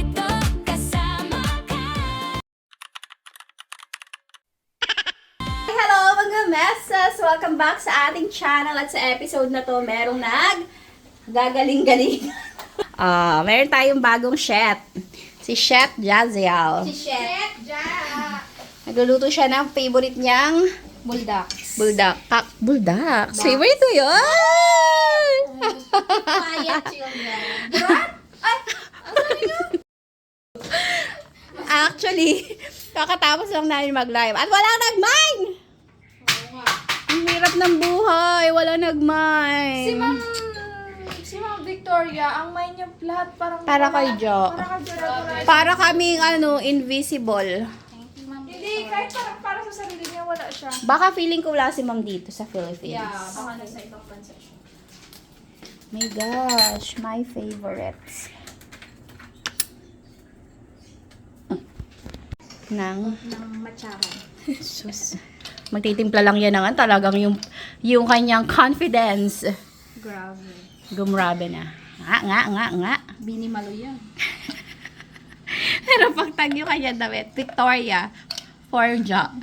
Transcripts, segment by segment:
dito kasama ka. Hello mga messes! Welcome back sa ating channel at sa episode na to merong gagaling-galing. Meron tayong bagong chef. Si Chef Jaziel. Chef Ja! Nagluluto siya ng favorite niyang Bulldogs. bulldog. Favorite mo yun! Quiet children. Actually, kakatapos lang namin mag-live. At wala nag-mine! Ang hirap ng buhay. Wala nag-mine. Si Ma'am Victoria, ang mind niya lahat parang... Para kay Jo. Para kay Jo. Para kaming invisible. Hindi, kahit para sa sarili niya, wala siya. Baka feeling ko wala si Ma'am dito sa Philippines. Baka nasa ibang bansa siya. My gosh, my favorites. Nang Macharan. sus. Magtitimpla lang yan ng talagang yung kanyang confidence. Grabe. Gumrabe na. Nga. Binimalo yan. Pero pagtag yung kanya damit, Victoria, for Ja.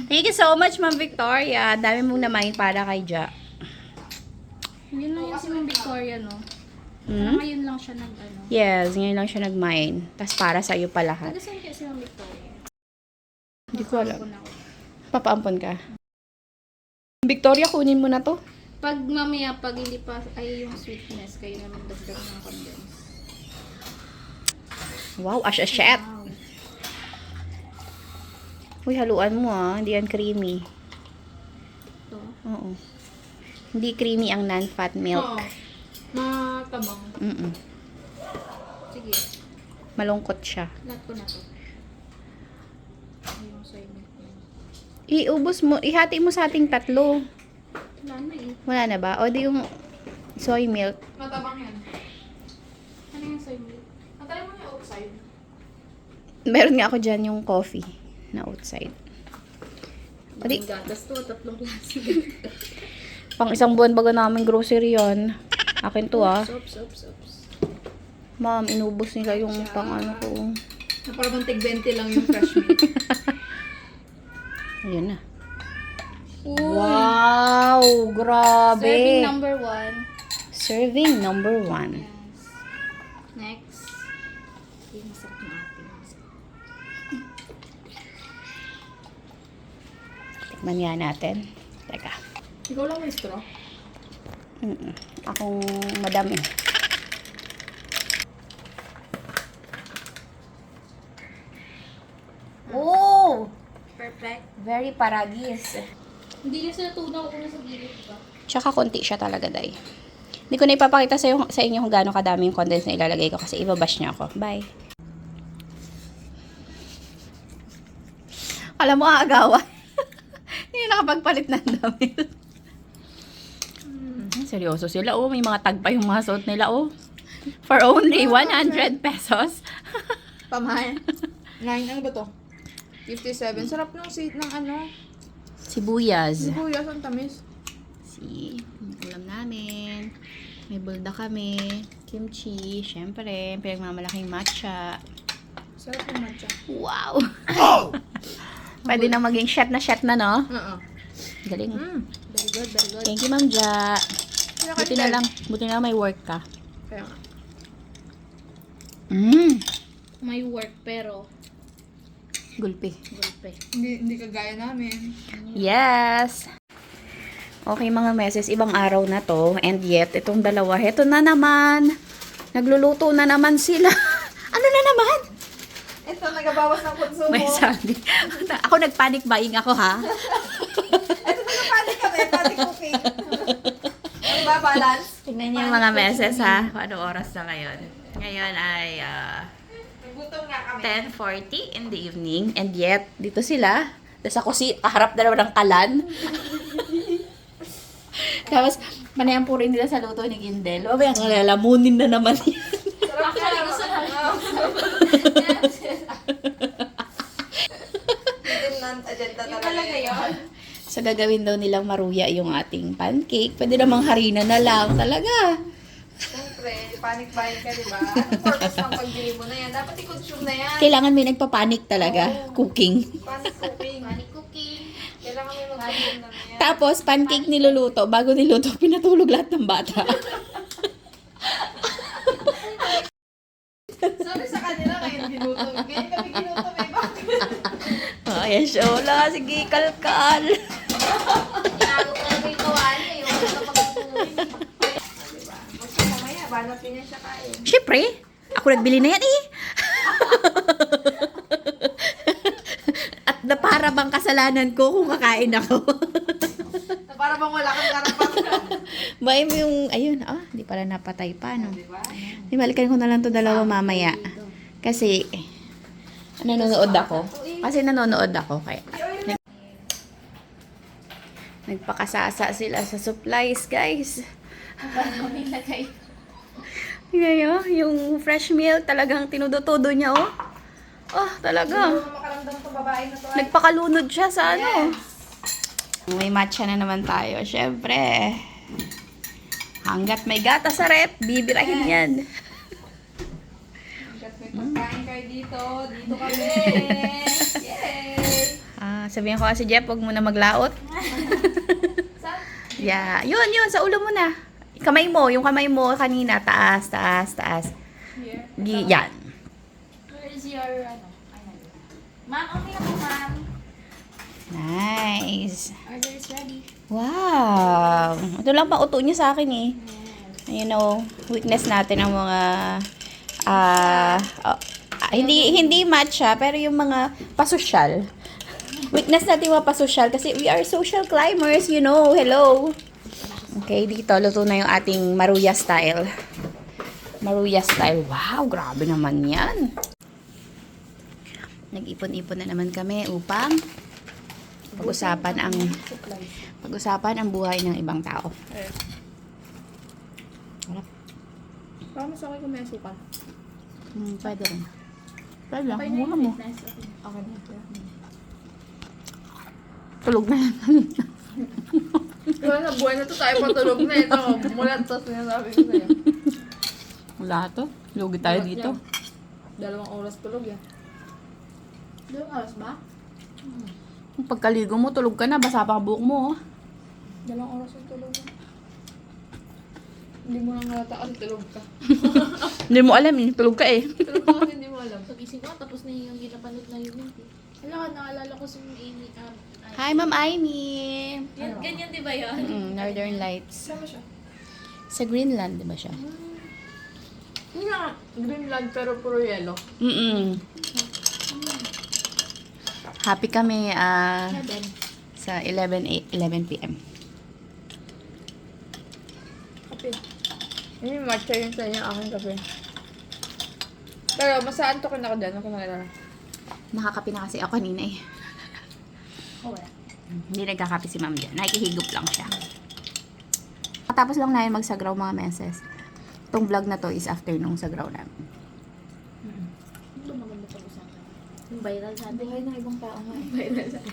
Thank you so much, Ma'am Victoria. Dami mong namain para kay Ja. Yun lang yung si Ma'am Victoria, no? Hmm? Ngayon lang siya nag-ano. Yes, ngayon lang siya nag-mine. Tapos para sa'yo pa lahat. Nagasan kaya si Ma'am Victoria? Hindi ko alam. Ako. Papaampon ka. Victoria, kunin mo na to. Pag mamaya, pag hindi pa ay yung sweetness, kayo na magdagdag ng condense. Wow, as a chef. Wow. Uy, haluan mo hindi yan creamy. Ito. Oo. Hindi creamy ang non-fat milk. Matabang. Mm-mm. Sige, Malungkot siya. lahat ko na to. Ay, yung soy milk na yun. Iubos mo, ihati mo sa ating tatlo. Wala na eh. Wala na ba? O di yung soy milk. Matabang yan. Ano yung soy milk? Natry mo yung outside. Meron nga ako dyan yung coffee na outside. O di, gatas to, 3 klase. pang isang buwan baga namin grocery yan. Akin to Sops. Ma'am, inubos nila yung pang ano ko. Na parang tig 20 lang yung fresh milk. Ayun na. Wow! Grabe! Serving number 1. Serving number 1. Next. Yung masarap ng ating. Tikman nga natin. Teka. Ikaw lang may straw? Akong madam eh. Oh! Perfect. Very paragis. Hindi na sila tunaw kung nasa gilid pa. Tsaka konti siya talaga, day. Hindi ko na ipapakita sa inyo kung gaano kadami yung condense na ilalagay ko kasi ibabash niya ako. Bye! Alam mo, aagawan. Hindi na nakapagpalit ng damit. Seryoso sila, oh. May mga tag pa yung mga suot nila, oh. For only 100 pesos. Pamahal. 9, ano ba to? 57. Sarap ng seat ng ano. Sibuyas. Sibuyas, ang tamis. Yung ulam namin. May bulda kami. Kimchi. Syempre, pinagmamalaking matcha. Sarap ng matcha. Wow! Pwede na maging chef na, no? Oo. Galing. Very good, very good. Thank you, Ma'am Ja. Buti na lang may work ka. Kaya nga. May work pero Gulpi. gulpe. Hindi kagaya namin. Yes! Okay, mga meses, ibang araw na to. And yet, itong dalawa, heto na naman. Nagluluto na naman sila. Ano na naman? Ito, nagabawas ng konsumo. May sabi. Ako nagpanic buying ako, ha? Ito, nagpapanik kami. Panic cooking. Ano ba, balance? Tingnan niyo yung mga meses, ha? Ano oras na ngayon? Ngayon ay Nagutom nga kami. 10:40 in the evening. And yet, dito sila. Tapos ako kaharap na naman ng kalan. Tapos, manayang puri nila sa luto ni Gindel. O ba yung lalamunin na naman yan? Sarap siya. gusto na. Hidden agenda Yung talaga talaga yun. So, gagawin daw nilang maruya yung ating pancake. Pwede namang harina na lang. Talaga. syempre, panic buying ka, di ba? Anong purpose ng pagbili mo na yan? Dapat i-consume na yan. Kailangan may nagpapanik talaga. Cooking. Panic cooking. Panic cooking. Kailangan may mag-consume na yan. Tapos, pancake niluluto. Bago niluto, pinatulog lahat ng bata. Sabi sa kanila, ngayon ginuto. Ngayon kami ginuto, may bakit? Ayan siya. Wala. Sige, kalkal. Tinago ko na yung kawali. Yung kapag-tuloy. Diba? Basta mamaya, banat din niya siya kain. Siyempre, ako nagbili na yan eh. At na para bang kasalanan ko kung kakain ako. Na para bang wala kang karapatan. Bahay mo yung, ayun, di pala napatay pa, no? Diba? Di, balikan ko na lang to dalawa mamaya. Kasi, nanonood ako. Kaya, nagpakasasa sila sa supplies, guys. Bago nilagay. Tingnan nyo, yung fresh milk, talagang tinudo-todo niya, oh. Oh, talaga. Ano makaramdam itong babae na to? ay? Nagpakalunod siya sa ano. May matcha na naman tayo, syempre. Hanggat may gata sa rep, bibirahin yan. Hanggat may pagkain kayo dito, dito kami. Yay! Sabihin ko kasi Jeff, huwag mo na maglaot. Saan? Yeah, yun, sa ulo mo na. Kamay mo, yung kamay mo kanina, taas. Here. Yan. Where is your, ano? Ma'am, okay na po, ma'am. Nice. Order is ready. Wow. Ito lang pang uto niya sa akin eh. You know, weakness natin ang mga hindi matcha, pero yung mga pasosyal. Weakness natin yung mga pasosyal kasi we are social climbers, you know. Hello. Okay, dito luto na yung ating Maruya style. Maruya style. Wow, grabe naman yan. Nag-ipon-ipon na naman kami upang pag-usapan ang buhay ng ibang tao. Harap. Parang mas okay kung may asukal. Pwede rin. Pwede lang. Mura mo. Nice, okay. Okay na. Tulog na yan. Diba na buhay na to tayo patulog na ito. Mulat sa sinasabi ko sa'yo. Wala to. Lugi tayo dito. 2 oras tulog yan. 2 oras ba? Kung pagkaligo mo, tulog ka na. Basa pa ang buhok mo. 2 oras yung tulog yan. Hindi mo lang halata kasi tulog ka. Hindi mo alam eh. Tulog ka eh. Tulog ka kasi hindi mo alam. Pagising ko, tapos na yung ginapanood na yun. Alam ka, naalala ko si Amy. Hi, Ma'am Aimee. Yan, ganyan di ba yun? Northern Lights. Sama siya. Sa Greenland, di ba siya? Hindi nga Greenland pero puro yellow. Happy kami Heaven. sa 11 p.m. Kape. Hindi matcha yun sa inyo aking kape. Pero masaan to ako dyan. Ako nakilala. Nakakape na kasi ako kanina eh. Oh, wala. Hindi nagkakape si Ma'am dyan. Nakikihigop lang siya. Tapos lang namin magsagraw mga meses. Itong vlog na to is after nung sagraw namin. Ano ba maganda pag-usapan? Yung viral sana. Buhay ng ibang tao nga. Viral sana.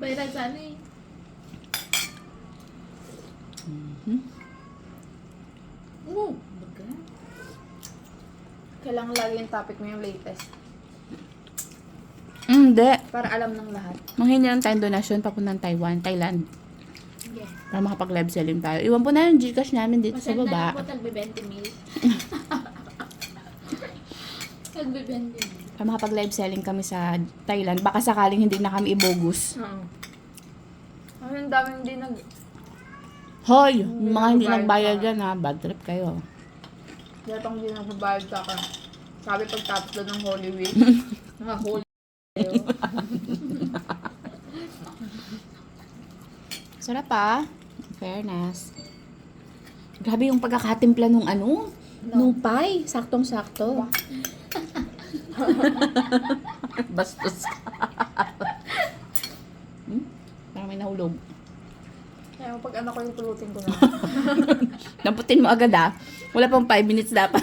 Viral sana eh. Oo. Kailangan lagi yung topic mo yung latest. Hindi. Para alam ng lahat. Manghingi lang tayong donasyon papuntang Taiwan, Thailand. Yeah. Para makapag-live selling tayo. Iwan po na yung Gcash namin dito sa Masanda baba. na po, tagbe-20 mil. Tagbe-20 mil. Para makapag-live selling kami sa Thailand. Baka sakaling hindi na kami ibogus. Oo. Ay, ang daming hindi nag... Hoy! Yung mga hindi nagbayad nagbayad pa. dyan ha. Bad trip kayo. Kaya pang hindi nagbabayad sa akin. Sabi pagtapos doon ng Holy Week. Holy Sarap pa. Fairness. Grabe yung pagkakatimpla nung ano. Nung pie. Saktong-sakto. Bastos ka. Parang may nahulog. Kaya pag anak ko yung pulutin ko na. Damputin mo agad ah. Wala pang 5 minutes dapat.